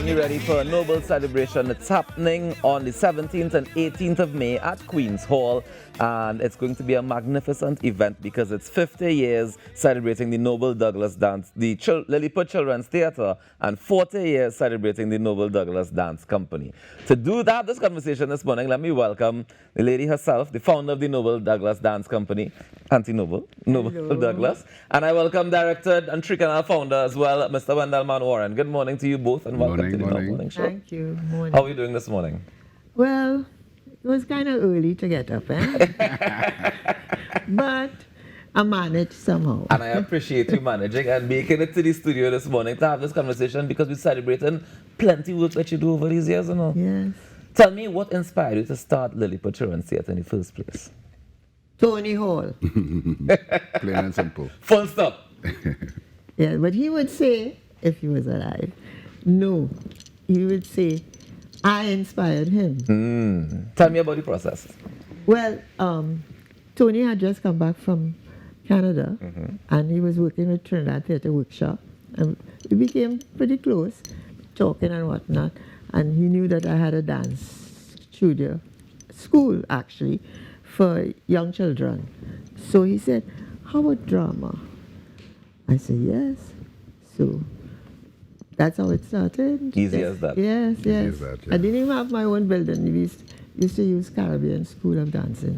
getting you ready for a Nobel celebration. It's happening on the 17th and 18th of May at Queen's Hall, and it's going to be a magnificent event because it's 50 years celebrating the Noble Douglas Dance, the Lilliput Children's Theatre, and 40 years celebrating the Noble Douglas Dance Company. To do that, this conversation this morning, let me welcome the lady herself, the founder of the Noble Douglas Dance Company, Auntie Noble Douglas, and I welcome director and Tricanal founder as well, Mr. Wendelman Warren. Good morning to you both, and welcome to the Morning Show. Thank you. Morning. How are you doing this morning? Well, it was kind of early to get up, but I managed somehow. And I appreciate you managing and making it to the studio this morning to have this conversation because we're celebrating plenty of work that you do over these years, you know. Yes. Tell me what inspired you to start Lilliput Children's Theatre in the first place? Tony Hall. Plain and simple. Full stop. Yeah, but he would say, if he was alive, no. He would say, I inspired him. Tell me about the process. Well, Tony had just come back from Canada, and he was working with Trinidad Theatre Workshop, and we became pretty close, talking and whatnot, and he knew that I had a dance studio, school actually, for young children. So he said, how about drama? I said, yes. So that's how it started. Easy as that. Yes, yes. as that, yeah. I didn't even have my own building. We used to use Caribbean School of Dancing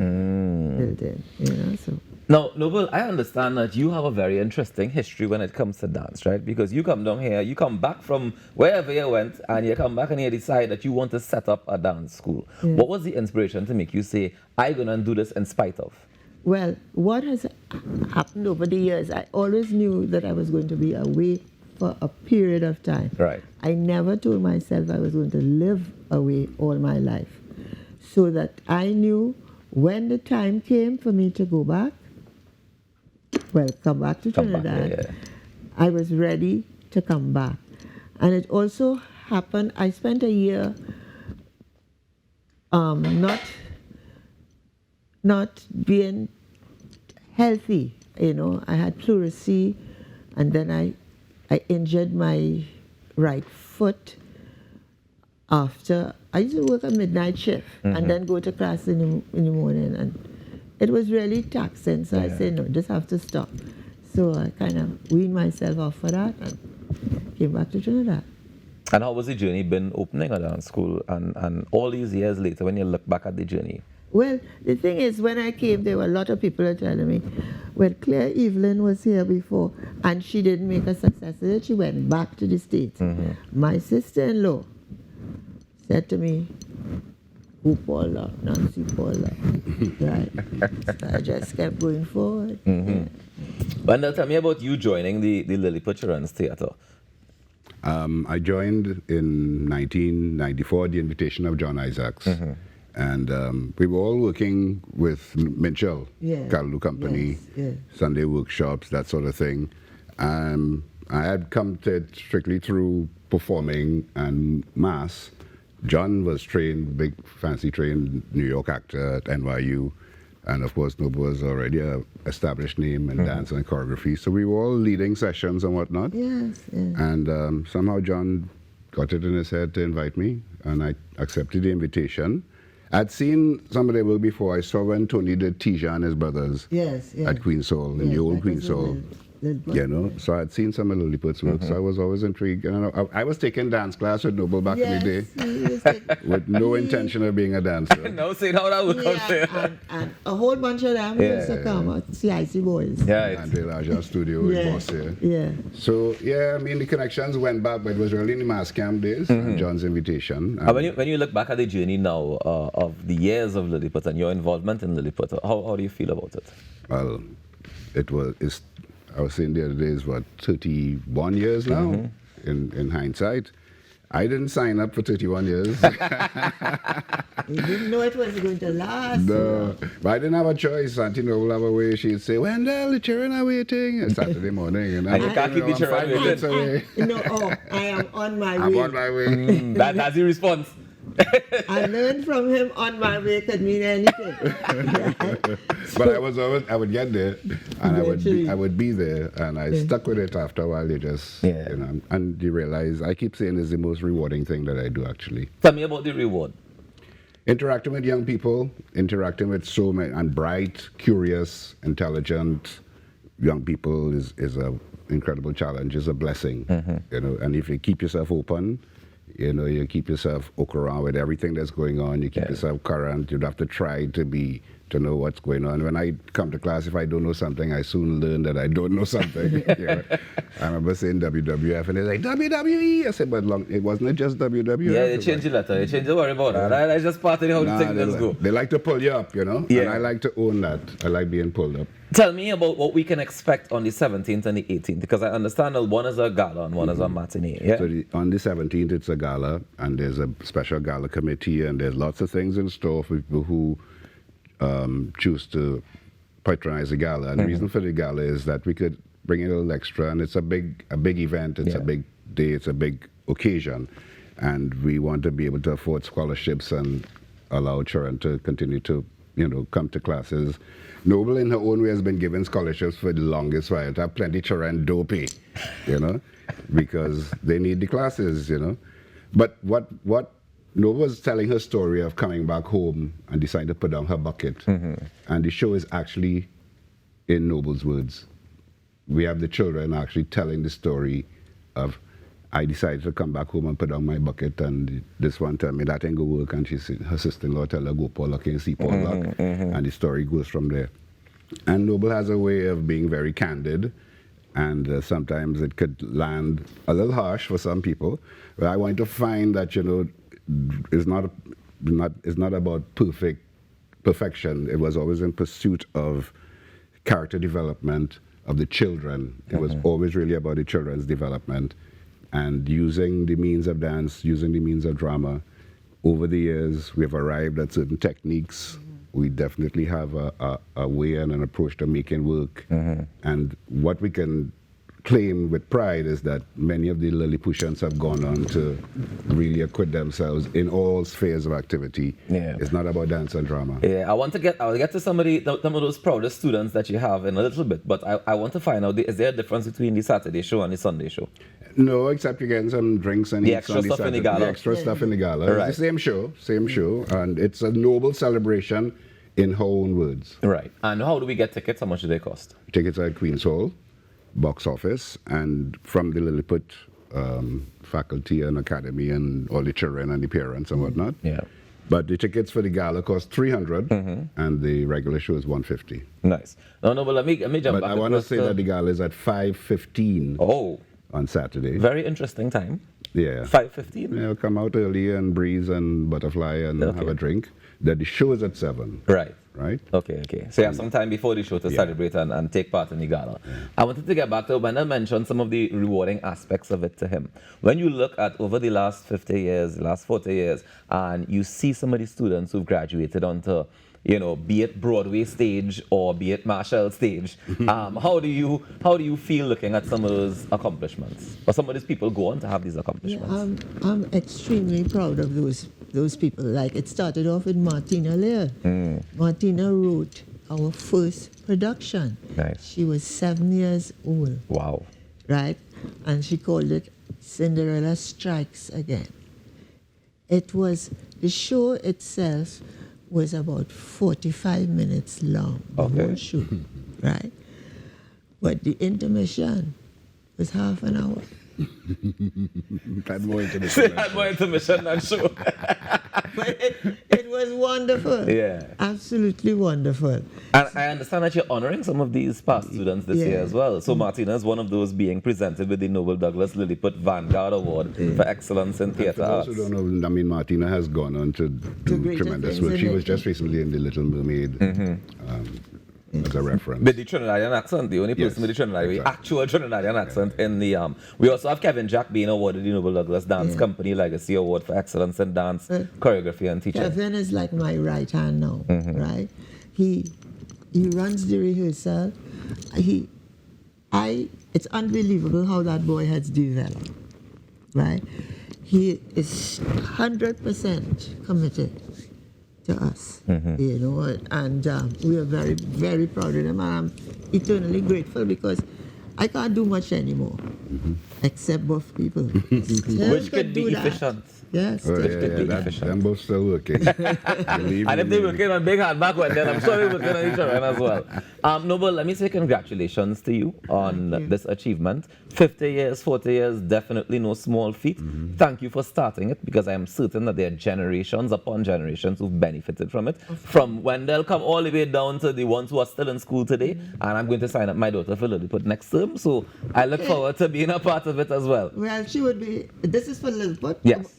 building, you know, so. Now, Noble, I understand that you have a very interesting history when it comes to dance, right? Because you come down here, you come back from wherever you went, and you come back and you decide that you want to set up a dance school. Yeah. What was the inspiration to make you say, I'm going to do this in spite of? Well, what has happened over the years, I always knew that I was going to be away for a period of time. Right. I never told myself I was going to live away all my life. So that I knew when the time came for me to go back, well, come back to Trinidad, I was ready to come back. And it also happened, I spent a year not being healthy, you know. I had pleurisy, and then I injured my right foot after, I used to work a midnight shift and then go to class in the morning, and it was really taxing, so I said, no, just have to stop. So I kind of weaned myself off for that and came back to Trinidad. And how was the journey been opening a dance school and all these years later when you look back at the journey? Well, the thing is, when I came, there were a lot of people telling me, well, Claire Evelyn was here before, and she didn't make a success of it. She went back to the States. My sister-in-law said to me, who Paula, Nancy Paula, right? So I just kept going forward. Wendell, tell me about you joining the Lilliput Children's Theatre. I joined in 1994 at the invitation of John Isaacs. And we were all working with Minchell, Kalu Company, Sunday workshops, that sort of thing. I had come to it strictly through performing and mass. John was trained, big fancy trained New York actor at NYU. And of course, Noble was already an established name in dance and choreography. So we were all leading sessions and whatnot. Yes, yes. And somehow John got it in his head to invite me, and I accepted the invitation. I'd seen some of their work before. I saw when Tony did Tija and his brothers at Queen's Hall, in the old Queen's Hall. You know, so I'd seen some of Lilliput's work, so I was always intrigued. And I was taking dance class with Noble back in the day, with no intention of being a dancer. No, see how that would come there. And a whole bunch of them used to come, CIC boys. Yeah, And Elijah Studio in Bosse. Yeah. So, yeah, I mean, the connections went back, but it was really in the mass camp days, and John's invitation. And when you look back at the journey now of the years of Lilliput and your involvement in Lilliput, how do you feel about it? Well, I was saying the other day, is what, 31 years now, in hindsight. I didn't sign up for 31 years. You didn't know it was going to last. No, but I didn't have a choice. Auntie Noble have a way. She'd say, Wendell, the children are waiting. It's Saturday morning. And you can't keep the children waiting. I am on my way. I'm on my way. That's the response. I learned from him on my way could mean anything. But I would get there, and I would be there, and I stuck with it after a while. You just, you know, and you realize, I keep saying it's the most rewarding thing that I do, actually. Tell me about the reward. Interacting with young people, interacting with so many, and bright, curious, intelligent young people is a incredible challenge, is a blessing, you know, and if you keep yourself open, you know, you keep yourself hooked around with everything that's going on, you keep yourself current, you'd have to try to know what's going on. When I come to class, if I don't know something, I soon learn that I don't know something. You know? I remember saying WWF, and they're like, WWE! I said, but it wasn't just WWF. Yeah, they changed the letter. They changed, don't worry about that. That's just part of how the things go. They like to pull you up, you know? Yeah. And I like to own that. I like being pulled up. Tell me about what we can expect on the 17th and the 18th, because I understand that one is a gala and one is a matinee. Yeah? So on the 17th, it's a gala, and there's a special gala committee, and there's lots of things in store for people who choose to patronize the gala. And the reason for the gala is that we could bring in a little extra, and it's a big event, it's a big day, it's a big occasion, and we want to be able to afford scholarships and allow children to continue to, you know, come to classes. Noble in her own way has been given scholarships for the longest while. To have plenty children dopey, you know, because they need the classes, you know. But what Noble was telling her story of coming back home and deciding to put down her bucket. And the show is actually in Noble's words. We have the children actually telling the story of, I decided to come back home and put down my bucket, and this one tell me that ain't gonna work, and her sister-in-law tell her, go Paul Luck and see Paul Luck, and the story goes from there. And Noble has a way of being very candid, and sometimes it could land a little harsh for some people, but I want to find that, you know, it's not about perfection. It was always in pursuit of character development of the children. It was always really about the children's development, and using the means of dance, using the means of drama. Over the years, we've arrived at certain techniques. We definitely have a way and an approach to making work. And what we can claim with pride is that many of the Lilliputians have gone on to really acquit themselves in all spheres of activity. It's not about dance and drama. I'll get to some of those proudest students that you have in a little bit, but I want to find out, is there a difference between the Saturday show and the Sunday show? No, except you're getting some drinks and the extra stuff in the gala. The extra stuff in the gala. Right. It's the same show, and it's a noble celebration in her own words. Right. And how do we get tickets? How much do they cost? Tickets are at Queen's Hall, box office, and from the Liliput faculty and academy and all the children and the parents and whatnot. But the tickets for the gala cost $300, and the regular show is $150. Nice. No, but let me jump back. But I want to say that the gala is at 5:15. Oh. On Saturday. Very interesting time. 5:15. Yeah, come out early and breeze and butterfly and have a drink. Then the show is at 7. Right. Okay. So you have some time before the show to celebrate and take part in the gala. I wanted to get back to when I mentioned some of the rewarding aspects of it to him. When you look at over the last 50 years, last 40 years, and you see some of the students who've graduated onto, you know, be it Broadway stage or be it Marshall stage, how do you feel looking at some of those accomplishments? Or some of these people go on to have these accomplishments? I'm extremely proud of those people. Like, it started off with Martina Lear. Martina wrote our first production. Nice. She was 7 years old. Wow. Right? And she called it Cinderella Strikes Again. It was, the show itself was about 45 minutes long, the whole show, right? But the intermission was half an hour. Had more intermission than show. But it was wonderful. Absolutely wonderful. And I understand that you're honoring some of these past students this year as well. So Martina is one of those being presented with the Noble Douglas Lilliput Vanguard Award for Excellence in Theatre Arts. For those who don't know, I mean, Martina has gone on to do tremendous work. She was just recently in The Little Mermaid. As a reference. With the Trinidadian accent, the only person with the Trinidadian, actual Trinidadian accent in the we also have Kevin Jack being awarded the Noble Douglas Dance Company Legacy Award for Excellence in Dance, Choreography and Teaching. Kevin is like my right hand now, right? He runs the rehearsal. It's unbelievable how that boy has developed, right? he is 100% committed to us, you know, and we are very, very proud of him, and I'm eternally grateful because I can't do much anymore except buff people. Which could be efficient. Yes. Oh, them both still working. Believe And if me. they're working on big hard back, then I'm sure they're working on each other as well. Noble, let me say congratulations to you on this achievement. 50 years, 40 years, definitely no small feat. Thank you for starting it, because I am certain that there are generations upon generations who've benefited from it. From when they'll come all the way down to the ones who are still in school today. And I'm going to sign up my daughter for Liliput next term. So I look forward to being a part of it as well. Well, she would be, this is for Liliput? Yes.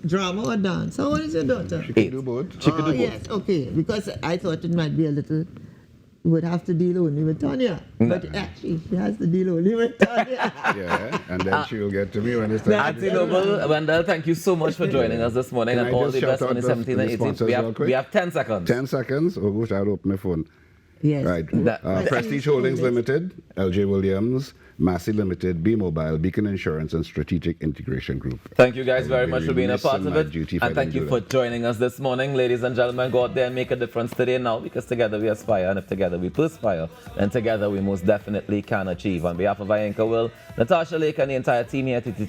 Drama or dance? How old is your daughter? She can do both. She could do both. Yes, okay, because I thought it might be a little, you would have to deal only with Tanya. But actually, she has to deal only with Tanya. Yeah, and then she'll get to me when it's time. Auntie Noble, Wendell, thank you so much for joining us this morning, Can and I all just the best shout on the out 17th the and 18th. sponsors real quick? We have 10 seconds. 10 seconds? Oh, gosh, I'll open my phone. Yes. Right. That- Prestige Holdings Limited, LJ Williams, Massey Limited, B Mobile, Beacon Insurance, and Strategic Integration Group. Thank you guys very I'll be much for being a remiss part in of my it. duty if And I thank didn't you do for joining us this morning. Ladies and gentlemen, go out there and make a difference today now, because together we aspire, and if together we perspire, then together we most definitely can achieve. On behalf of Ianka Will, Natasha Lake, and the entire team here at TTT